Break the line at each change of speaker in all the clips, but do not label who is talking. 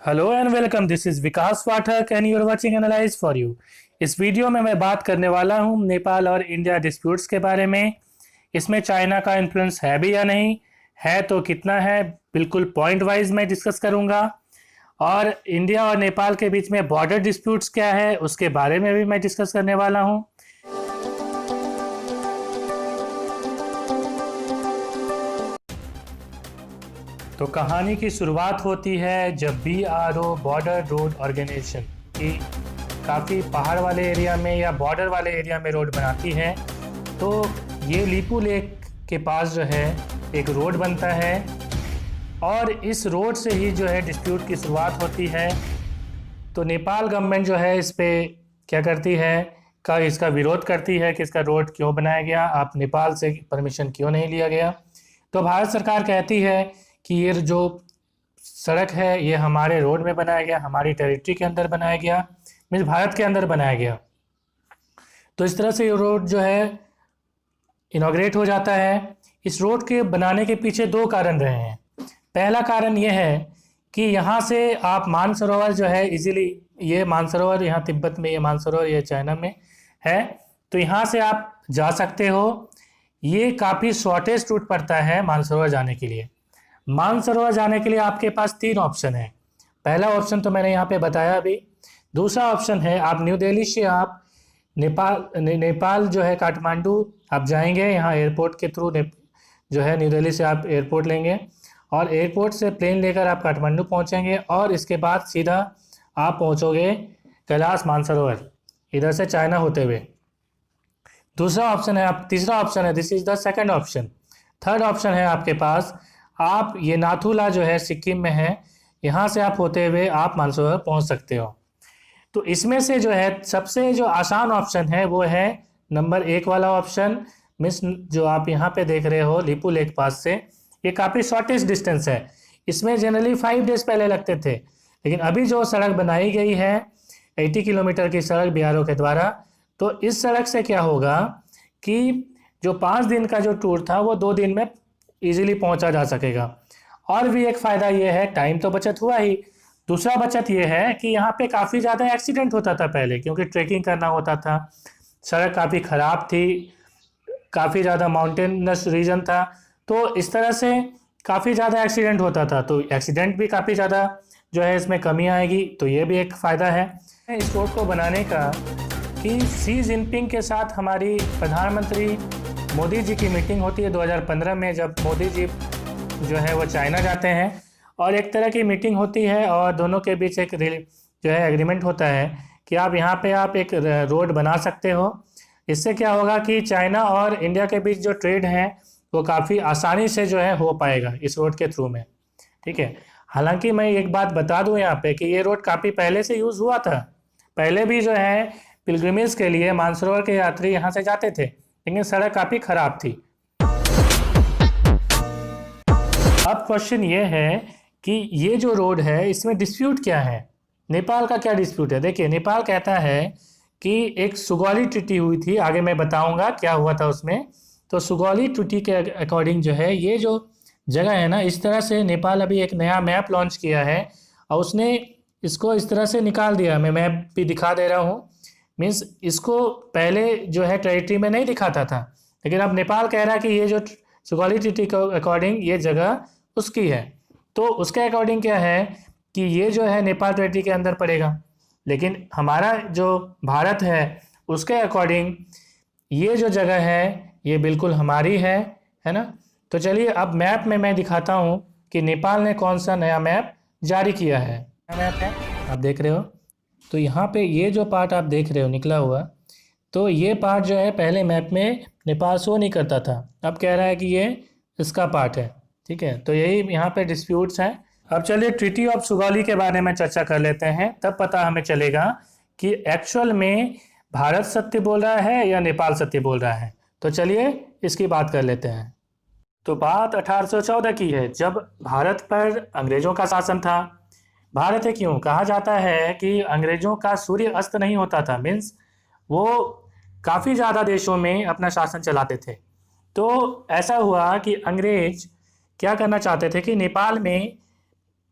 Hello and welcome, this is Vikas Pathak and you are watching analyse for you. इस video में मैं बात करने वाला हूं नेपाल और इंडिया डिस्प्यूट्स के बारे में। इसमें चाइना का इन्फ्लुएंस है भी या नहीं है, तो कितना है, बिल्कुल पॉइंट वाइज मैं डिस्कस करूंगा। और इंडिया और नेपाल के बीच में बॉर्डर डिस्प्यूट्स क्या है उसके बारे में भी मैं डिस्कस करने वाला हूं। तो कहानी की शुरुआत होती है जब BRO बॉर्डर रोड ऑर्गेनाइजेशन की काफ़ी पहाड़ वाले एरिया में या बॉर्डर वाले एरिया में रोड बनाती है। तो ये लीपू लेक के पास जो है एक रोड बनता है और इस रोड से ही जो है डिस्प्यूट की शुरुआत होती है। तो नेपाल गवर्नमेंट जो है इस पे क्या करती है, इसका विरोध करती है कि इसका रोड क्यों बनाया गया, आप नेपाल से परमिशन क्यों नहीं लिया गया। तो भारत सरकार कहती है कि ये जो सड़क है ये हमारे रोड में बनाया गया, हमारी टेरिटरी के अंदर बनाया गया, मीन्स भारत के अंदर बनाया गया। तो इस तरह से ये रोड जो है इनॉग्रेट हो जाता है। इस रोड के बनाने के पीछे दो कारण रहे हैं। पहला कारण ये है कि यहाँ से आप मानसरोवर जो है इजीली, ये मानसरोवर यहाँ तिब्बत में, ये मानसरोवर ये चाइना में है, तो यहाँ से आप जा सकते हो। ये काफ़ी शॉर्टेस्ट रूट पड़ता है मानसरोवर जाने के लिए। मानसरोवर जाने के लिए आपके पास तीन ऑप्शन है। पहला ऑप्शन तो मैंने यहाँ पे बताया अभी। दूसरा ऑप्शन है आप न्यू दिल्ली से आप नेपाल जो है काठमांडू आप जाएंगे, यहाँ एयरपोर्ट के थ्रू जो है न्यू दिल्ली से आप एयरपोर्ट लेंगे और एयरपोर्ट से प्लेन लेकर आप काठमांडू पहुँचेंगे और इसके बाद सीधा आप पहुँचोगे कैलाश मानसरोवर, इधर से चाइना होते हुए। दूसरा ऑप्शन है तीसरा ऑप्शन है, this is the second option. Third option है आपके पास, आप ये नाथुला जो है सिक्किम में है, यहाँ से आप होते हुए आप मानसरोवर पहुँच सकते हो। तो इसमें से जो है सबसे जो आसान ऑप्शन है वो है नंबर 1 वाला ऑप्शन। मिस जो आप यहाँ पे देख रहे हो लीपू लेक पास से, ये काफ़ी शॉर्टेस्ट डिस्टेंस है। इसमें जनरली 5 डेज पहले लगते थे, लेकिन अभी जो सड़क बनाई गई है 80 किलोमीटर की सड़क BRO के द्वारा, तो इस सड़क से क्या होगा कि जो 5 दिन का जो टूर था वो 2 दिन में इजीली पहुंचा जा सकेगा। और भी एक फ़ायदा ये है, टाइम तो बचत हुआ ही, दूसरा बचत ये है कि यहाँ पे काफ़ी ज़्यादा एक्सीडेंट होता था पहले, क्योंकि ट्रेकिंग करना होता था, सड़क काफ़ी ख़राब थी, काफ़ी ज़्यादा माउंटेनस रीजन था, तो इस तरह से काफ़ी ज़्यादा एक्सीडेंट होता था। तो एक्सीडेंट भी काफ़ी ज़्यादा जो है इसमें कमी आएगी, तो ये भी एक फ़ायदा है इस रोड को बनाने का। कि शी जिनपिंग के साथ हमारी प्रधानमंत्री मोदी जी की मीटिंग होती है 2015 में, जब मोदी जी जो है वो चाइना जाते हैं और एक तरह की मीटिंग होती है और दोनों के बीच एक जो है एग्रीमेंट होता है कि आप यहाँ पे आप एक रोड बना सकते हो। इससे क्या होगा कि चाइना और इंडिया के बीच जो ट्रेड है वो काफ़ी आसानी से जो है हो पाएगा इस रोड के थ्रू में। ठीक है, हालांकि मैं एक बात बता दूँ यहाँ पे कि ये रोड काफ़ी पहले से यूज़ हुआ था। पहले भी जो है पिलग्रिमेज के लिए मानसरोवर के यात्री यहाँ से जाते थे, लेकिन सड़क काफ़ी ख़राब थी। अब क्वेश्चन ये है कि ये जो रोड है इसमें डिस्प्यूट क्या है, नेपाल का क्या डिस्प्यूट है। देखिए, नेपाल कहता है कि एक सुगौली ट्रीटी हुई थी, आगे मैं बताऊंगा क्या हुआ था उसमें। तो सुगौली ट्रीटी के अकॉर्डिंग जो है ये जो जगह है ना, इस तरह से नेपाल अभी एक नया मैप लॉन्च किया है और उसने इसको इस तरह से निकाल दिया। मैं मैप भी दिखा दे रहा हूँ। मीन्स इसको पहले जो है टेरिटरी में नहीं दिखाता था, लेकिन अब नेपाल कह रहा है कि ये जो सुगौली ट्रीटी के अकॉर्डिंग ये जगह उसकी है। तो उसके अकॉर्डिंग क्या है कि ये जो है नेपाल टेरिटरी के अंदर पड़ेगा, लेकिन हमारा जो भारत है उसके अकॉर्डिंग ये जो जगह है ये बिल्कुल हमारी है ना। तो चलिए अब मैप में मैं दिखाता हूँ कि नेपाल ने कौन सा नया मैप जारी किया है। मैप है, आप देख रहे हो। तो यहाँ पे ये जो पार्ट आप देख रहे हो निकला हुआ, तो ये पार्ट जो है पहले मैप में नेपाल शो नहीं करता था, अब कह रहा है कि ये इसका पार्ट है। ठीक है, तो यही यहाँ पे डिस्प्यूट्स हैं। अब चलिए ट्रीटी ऑफ सुगौली के बारे में चर्चा कर लेते हैं, तब पता हमें चलेगा कि एक्चुअल में भारत सत्य बोल रहा है या नेपाल सत्य बोल रहा है। तो चलिए इसकी बात कर लेते हैं। तो बात 1814 की है, जब भारत पर अंग्रेज़ों का शासन था। भारत है क्यों कहा जाता है कि अंग्रेज़ों का सूर्य अस्त नहीं होता था, मीन्स वो काफ़ी ज़्यादा देशों में अपना शासन चलाते थे। तो ऐसा हुआ कि अंग्रेज क्या करना चाहते थे कि नेपाल में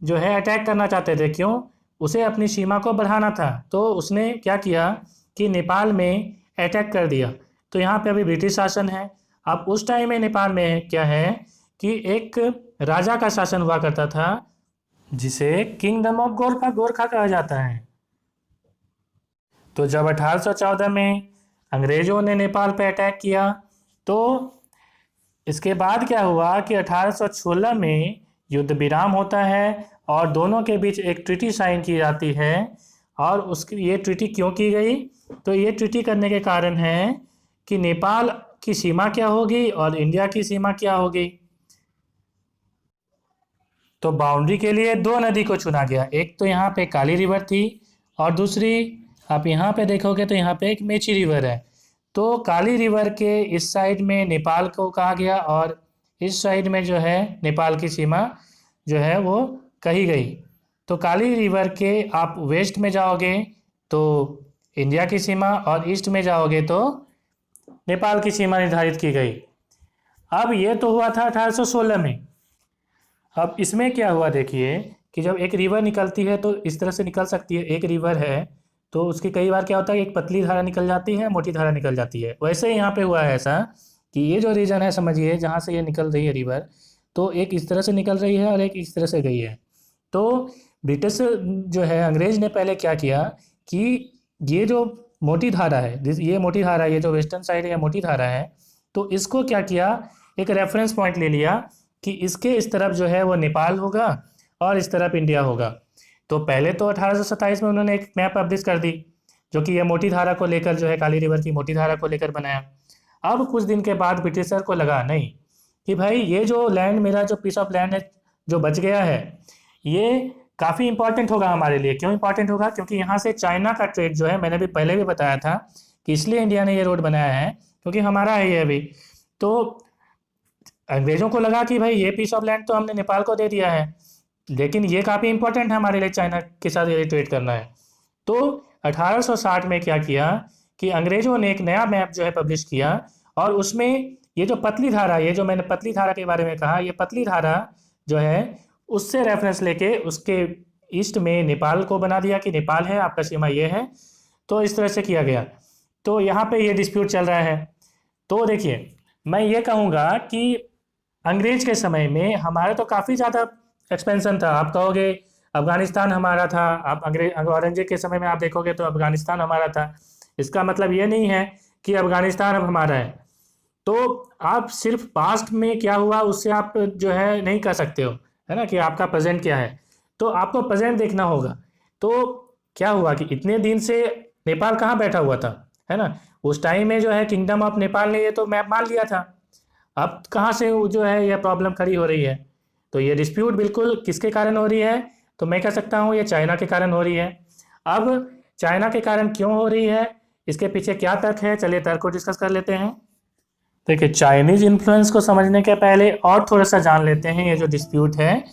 जो है अटैक करना चाहते थे। क्यों? उसे अपनी सीमा को बढ़ाना था, तो उसने क्या किया कि नेपाल में अटैक कर दिया। तो यहाँ पे अभी ब्रिटिश शासन है। अब उस टाइम में नेपाल में क्या है कि एक राजा का शासन हुआ करता था, जिसे किंगडम ऑफ गोरखा गोरखा कहा जाता है। तो जब 1814 में अंग्रेज़ों ने नेपाल पे अटैक किया, तो इसके बाद क्या हुआ कि 1816 में युद्ध विराम होता है और दोनों के बीच एक ट्रीटी साइन की जाती है। और उसकी ये ट्रीटी क्यों की गई? तो ये ट्रीटी करने के कारण है कि नेपाल की सीमा क्या होगी और इंडिया की सीमा क्या होगी। तो बाउंड्री के लिए दो नदी को चुना गया, एक तो यहाँ पे काली रिवर थी और दूसरी आप यहाँ पे देखोगे तो यहाँ पे एक मेची रिवर है। तो काली रिवर के इस साइड में नेपाल को कहा गया और इस साइड में जो है नेपाल की सीमा जो है वो कही गई। तो काली रिवर के आप वेस्ट में जाओगे तो इंडिया की सीमा और ईस्ट में जाओगे तो नेपाल की सीमा निर्धारित की गई। अब ये तो हुआ था 1816 में। अब इसमें क्या हुआ देखिए कि जब एक रिवर निकलती है तो इस तरह से निकल सकती है। एक रिवर है तो उसकी कई बार क्या होता है, एक पतली धारा निकल जाती है, मोटी धारा निकल जाती है। वैसे ही यहाँ पे हुआ है ऐसा कि ये जो रीजन है समझिए जहाँ से ये निकल रही है रिवर, तो एक इस तरह से निकल रही है और एक इस तरह से गई है। तो ब्रिटिश जो है अंग्रेज ने पहले क्या किया कि ये जो मोटी धारा है, ये मोटी धारा, ये जो वेस्टर्न साइड है ये मोटी धारा है, तो इसको क्या किया, एक रेफरेंस पॉइंट ले लिया कि इसके इस तरफ जो है वो नेपाल होगा और इस तरफ इंडिया होगा। तो पहले तो 1827 में उन्होंने एक मैप पब्लिश कर दी जो कि ये मोटी धारा को लेकर जो है काली रिवर की मोटी धारा को लेकर बनाया। अब कुछ दिन के बाद ब्रिटिशर को लगा नहीं कि भाई ये जो लैंड, मेरा जो पीस ऑफ लैंड है जो बच गया है, ये काफ़ी इंपॉर्टेंट होगा हमारे लिए। क्यों इंपॉर्टेंट होगा? क्योंकि यहाँ से चाइना का ट्रेड जो है, मैंने भी पहले भी बताया था कि इसलिए इंडिया ने ये रोड बनाया है क्योंकि हमारा है ये अभी। तो अंग्रेज़ों को लगा कि भाई ये पीस ऑफ लैंड तो हमने नेपाल को दे दिया है, लेकिन ये काफ़ी इंपॉर्टेंट है हमारे लिए, चाइना के साथ ये ट्रेड करना है। तो 1860 में क्या किया कि अंग्रेज़ों ने एक नया मैप जो है पब्लिश किया और उसमें ये जो पतली धारा, ये जो मैंने पतली धारा के बारे में कहा, ये पतली धारा जो है उससे रेफरेंस लेके उसके ईस्ट में नेपाल को बना दिया कि नेपाल है, आपका सीमा ये है। तो इस तरह से किया गया। तो यहाँ पे ये डिस्प्यूट चल रहा है। तो देखिए, मैं ये कहूँगा कि अंग्रेज के समय में हमारे तो काफ़ी ज़्यादा एक्सपेंशन था। आप कहोगे अफगानिस्तान हमारा था, आप औरंगजेब के समय में आप देखोगे तो अफगानिस्तान हमारा था। इसका मतलब ये नहीं है कि अफगानिस्तान अब हमारा है। तो आप सिर्फ पास्ट में क्या हुआ उससे आप जो है नहीं कर सकते हो, है ना, कि आपका प्रेजेंट क्या है। तो आपको प्रेजेंट देखना होगा। तो क्या हुआ कि इतने दिन से नेपाल कहाँ बैठा हुआ था, है ना। उस टाइम में जो है किंगडम ऑफ नेपाल ने ये तो मैप मान लिया था। अब कहाँ से जो है यह प्रॉब्लम खड़ी हो रही है? तो ये डिस्प्यूट बिल्कुल किसके कारण हो रही है? तो मैं कह सकता हूँ ये चाइना के कारण हो रही है। अब चाइना के कारण क्यों हो रही है, इसके पीछे क्या तर्क है, चलिए तर्क को डिस्कस कर लेते हैं। देखिए, चाइनीज़ इन्फ्लुएंस को समझने के पहले और थोड़ा सा जान लेते हैं ये जो डिस्प्यूट है।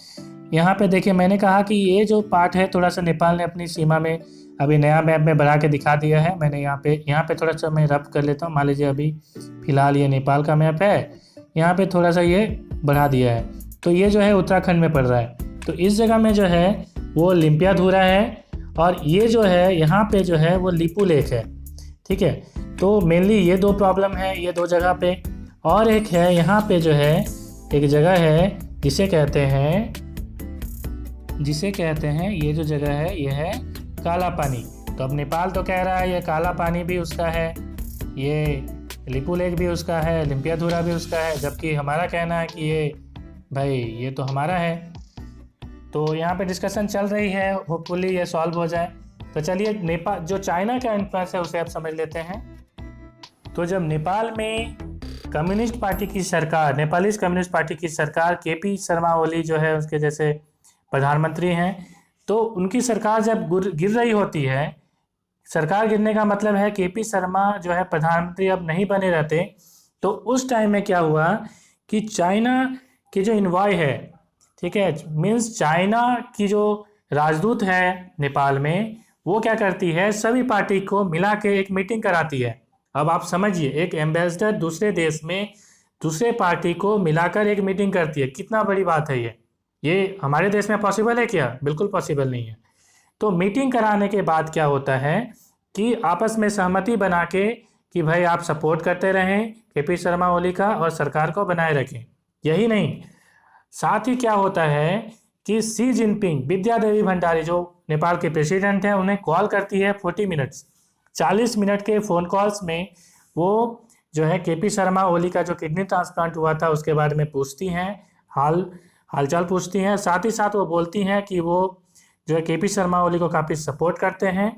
यहाँ पे देखिए, मैंने कहा कि ये जो पार्ट है थोड़ा सा नेपाल ने अपनी सीमा में अभी नया मैप में बढ़ा के दिखा दिया है। मैंने यहाँ पे थोड़ा सा मैं रब कर लेता हूँ। मान लीजिए अभी फ़िलहाल ये नेपाल का मैप है, यहाँ पे थोड़ा सा ये बढ़ा दिया है। तो ये जो है उत्तराखंड में पड़ रहा है। तो इस जगह में जो है वो लिम्पियाधुरा है और ये जो है यहाँ पे जो है वो लिपू लेक है। ठीक है, तो मेनली ये दो प्रॉब्लम है ये दो जगह पे। और एक है यहाँ पे जो है एक जगह है जिसे कहते हैं ये जो जगह है ये है काला पानी। तो अब नेपाल तो कह रहा है ये काला पानी भी उसका है, ये लिपू लेक भी उसका है, लिम्पियाधुरा भी उसका है, जबकि हमारा कहना है कि ये भाई ये तो हमारा है। तो यहाँ पे डिस्कशन चल रही है, होपफुली ये सॉल्व हो जाए। तो चलिए, नेपाल जो चाइना का इन्फ्लुएंस है उसे आप समझ लेते हैं। तो जब नेपाल में कम्युनिस्ट पार्टी की सरकार, नेपालीज कम्युनिस्ट पार्टी की सरकार, केपी शर्मा ओली जो है उसके जैसे प्रधानमंत्री हैं, तो उनकी सरकार जब गिर रही होती है, सरकार गिरने का मतलब है केपी शर्मा जो है प्रधानमंत्री अब नहीं बने रहते। तो उस टाइम में क्या हुआ कि चाइना की जो इन्वॉय है, ठीक है, मीन्स चाइना की जो राजदूत है नेपाल में, वो क्या करती है, सभी पार्टी को मिला के एक मीटिंग कराती है। अब आप समझिए, एक एम्बेसडर दूसरे देश में दूसरे पार्टी को मिलाकर एक मीटिंग करती है, कितना बड़ी बात है ये। ये हमारे देश में पॉसिबल है क्या? बिल्कुल पॉसिबल नहीं है। तो मीटिंग कराने के बाद क्या होता है कि आपस में सहमति बना के कि भाई आप सपोर्ट करते रहें केपी शर्मा ओली का और सरकार को बनाए रखें। यही नहीं, साथ ही क्या होता है कि शी जिनपिंग, विद्या देवी भंडारी जो नेपाल के प्रेसिडेंट हैं, उन्हें कॉल करती है 40 मिनट्स, 40 मिनट के फ़ोन कॉल्स में वो जो है केपी शर्मा ओली का जो किडनी ट्रांसप्लांट हुआ था उसके बारे में पूछती हैं, हालचाल पूछती हैं। साथ ही साथ वो बोलती हैं कि वो जो है केपी शर्मा ओली को काफ़ी सपोर्ट करते हैं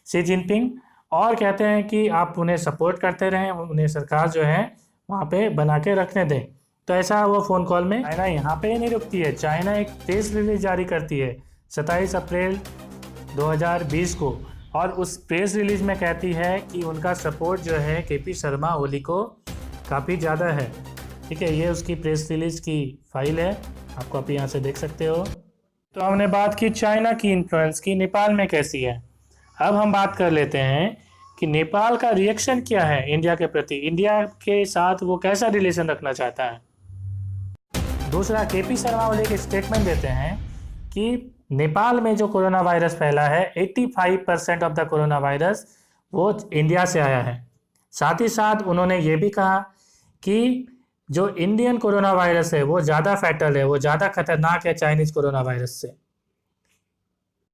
शी जिनपिंग, और कहते हैं कि आप उन्हें सपोर्ट करते रहें, उन्हें सरकार जो है वहाँ पे बना के रखने दें। तो ऐसा वो फ़ोन कॉल में। चाइना यहाँ पे ही नहीं रुकती है, चाइना एक प्रेस रिलीज जारी करती है 27 अप्रैल 2020 को, और उस प्रेस रिलीज में कहती है कि उनका सपोर्ट जो है केपी शर्मा ओली को काफ़ी ज़्यादा है। ठीक है, ये उसकी प्रेस रिलीज की फाइल है, आपको आप यहाँ से देख सकते हो। तो हमने बात की चाइना की इन्फ्लुएंस की, नेपाल में कैसी है। अब हम बात कर लेते हैं कि नेपाल का रिएक्शन क्या है इंडिया के प्रति, इंडिया के साथ वो कैसा रिलेशन रखना चाहता है। दूसरा, केपी शर्मा ओली एक स्टेटमेंट देते हैं कि नेपाल में जो कोरोना वायरस फैला है 85% ऑफ द कोरोना वायरस वो इंडिया से आया है। साथ ही साथ उन्होंने ये भी कहा कि जो इंडियन कोरोना वायरस है वो ज़्यादा फैटल है, वो ज़्यादा खतरनाक है चाइनीज़ कोरोना वायरस से।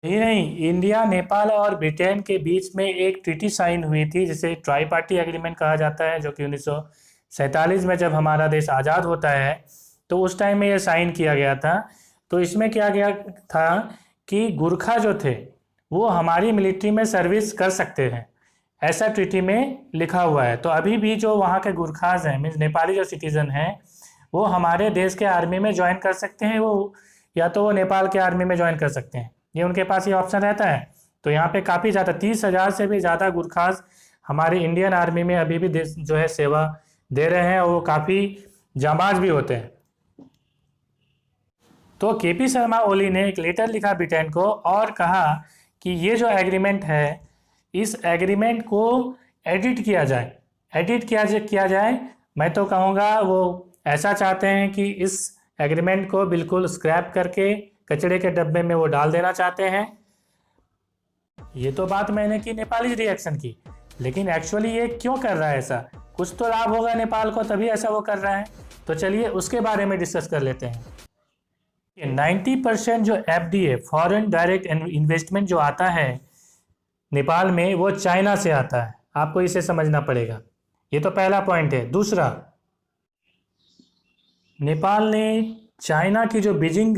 यही नहीं, इंडिया, नेपाल और ब्रिटेन के बीच में एक ट्रीटी साइन हुई थी जिसे ट्राई पार्टी एग्रीमेंट कहा जाता है, जो कि 1947 में जब हमारा देश आज़ाद होता है तो उस टाइम में ये साइन किया गया था। तो इसमें क्या गया था कि गुरखा जो थे वो हमारी मिलिट्री में सर्विस कर सकते हैं, ऐसा ट्रीटी में लिखा हुआ है। तो अभी भी जो वहाँ के गुरखाज हैं, मीन्स नेपाली जो सिटीज़न हैं, वो हमारे देश के आर्मी में ज्वाइन कर सकते हैं, वो या तो वो नेपाल के आर्मी में ज्वाइन कर सकते हैं, ये उनके पास ये ऑप्शन रहता है। तो यहाँ पे काफ़ी ज़्यादा 30,000 से भी ज़्यादा गुरखाज हमारी इंडियन आर्मी में अभी भी देश जो है सेवा दे रहे हैं, और वो काफ़ी जांबाज भी होते हैं। तो केपी शर्मा ओली ने एक लेटर लिखा ब्रिटेन को और कहा कि ये जो एग्रीमेंट है, इस एग्रीमेंट को एडिट किया जाए। मैं तो कहूँगा वो ऐसा चाहते हैं कि इस एग्रीमेंट को बिल्कुल स्क्रैप करके कचड़े के डब्बे में वो डाल देना चाहते हैं। ये तो बात मैंने की नेपाली रिएक्शन की, लेकिन एक्चुअली ये क्यों कर रहा है ऐसा? कुछ तो लाभ होगा नेपाल को, तभी ऐसा वो कर रहा है। तो चलिए उसके बारे में डिस्कस कर लेते हैं। 90% जो एफडीए, फॉरेन डायरेक्ट इन्वेस्टमेंट जो आता है नेपाल में, वो चाइना से आता है। आपको इसे समझना पड़ेगा, ये तो पहला पॉइंट है। दूसरा, नेपाल ने चाइना की जो बीजिंग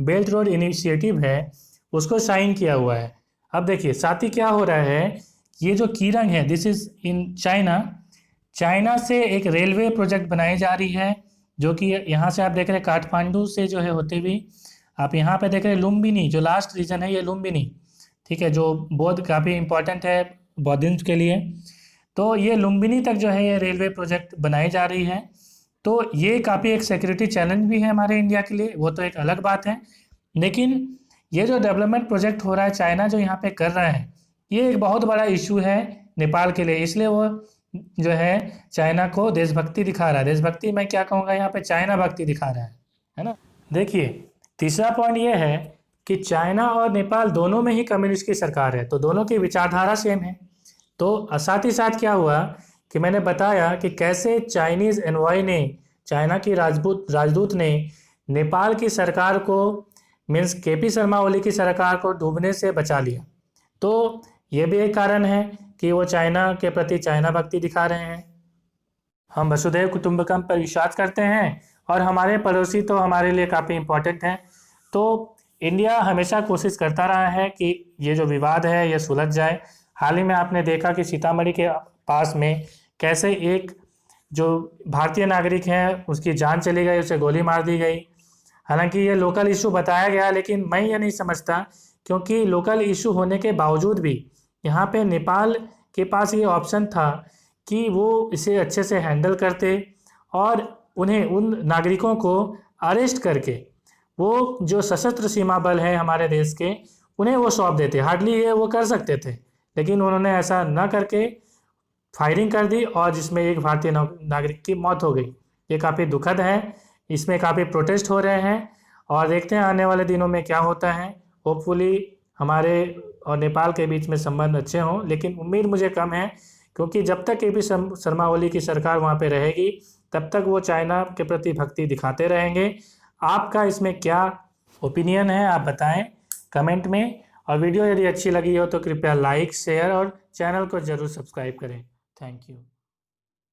बेल्ट रोड इनिशिएटिव है उसको साइन किया हुआ है। अब देखिए साथ ही क्या हो रहा है, ये जो कीरंग है, दिस इज इन चाइना से एक रेलवे प्रोजेक्ट बनाई जा रही है, जो कि यहाँ से आप देख रहे हैं काठमांडू से जो है होते हुए आप यहाँ पे देख रहे हैं लुम्बिनी, जो लास्ट रीजन है ये लुम्बिनी, ठीक है, जो बौद्ध काफ़ी इंपॉर्टेंट है बौद्धिज्म के लिए। तो ये लुम्बिनी तक जो है ये रेलवे प्रोजेक्ट बनाई जा रही है। तो ये काफ़ी एक सिक्योरिटी चैलेंज भी है हमारे इंडिया के लिए, वो तो एक अलग बात है। लेकिन ये जो डेवलपमेंट प्रोजेक्ट हो रहा है चाइना जो यहाँ पे कर रहा है, ये एक बहुत बड़ा इशू है नेपाल के लिए, इसलिए वो जो है चाइना को देशभक्ति दिखा रहा है। देशभक्ति मैं क्या कहूँगा, यहाँ पे चाइना भक्ति दिखा रहा है ना। देखिए तीसरा पॉइंट ये है कि चाइना और नेपाल दोनों में ही कम्युनिस्ट की सरकार है, तो दोनों की विचारधारा सेम है। तो साथ ही साथ क्या हुआ कि मैंने बताया कि कैसे चाइनीज़ एनवॉय ने, चाइना की राजदूत ने नेपाल की सरकार को, मीन्स केपी शर्मा ओली की सरकार को डूबने से बचा लिया। तो ये भी एक कारण है कि वो चाइना के प्रति चाइना भक्ति दिखा रहे हैं। हम वसुधैव कुटुंबकम पर विश्वास करते हैं और हमारे पड़ोसी तो हमारे लिए काफ़ी इम्पोर्टेंट हैं। तो इंडिया हमेशा कोशिश करता रहा है कि ये जो विवाद है ये सुलझ जाए। हाल ही में आपने देखा कि सीतामढ़ी के पास में कैसे एक जो भारतीय नागरिक है उसकी जान चली गई, उसे गोली मार दी गई। हालांकि ये लोकल इशू बताया गया, लेकिन मैं ये नहीं समझता, क्योंकि लोकल इशू होने के बावजूद भी यहाँ पे नेपाल के पास ये ऑप्शन था कि वो इसे अच्छे से हैंडल करते और उन्हें, उन नागरिकों को अरेस्ट करके वो जो सशस्त्र सीमा बल है हमारे देश के, उन्हें वो सौंप देते। हार्डली ये वो कर सकते थे, लेकिन उन्होंने ऐसा न करके फायरिंग कर दी और जिसमें एक भारतीय नागरिक की मौत हो गई। ये काफ़ी दुखद है, इसमें काफ़ी प्रोटेस्ट हो रहे हैं और देखते हैं आने वाले दिनों में क्या होता है। होपफुली हमारे और नेपाल के बीच में संबंध अच्छे हों, लेकिन उम्मीद मुझे कम है, क्योंकि जब तक केपी शर्मा ओली की सरकार वहाँ पे रहेगी तब तक वो चाइना के प्रति भक्ति दिखाते रहेंगे। आपका इसमें क्या ओपिनियन है आप बताएं कमेंट में, और वीडियो यदि अच्छी लगी हो तो कृपया लाइक शेयर और चैनल को ज़रूर सब्सक्राइब करें। Thank you.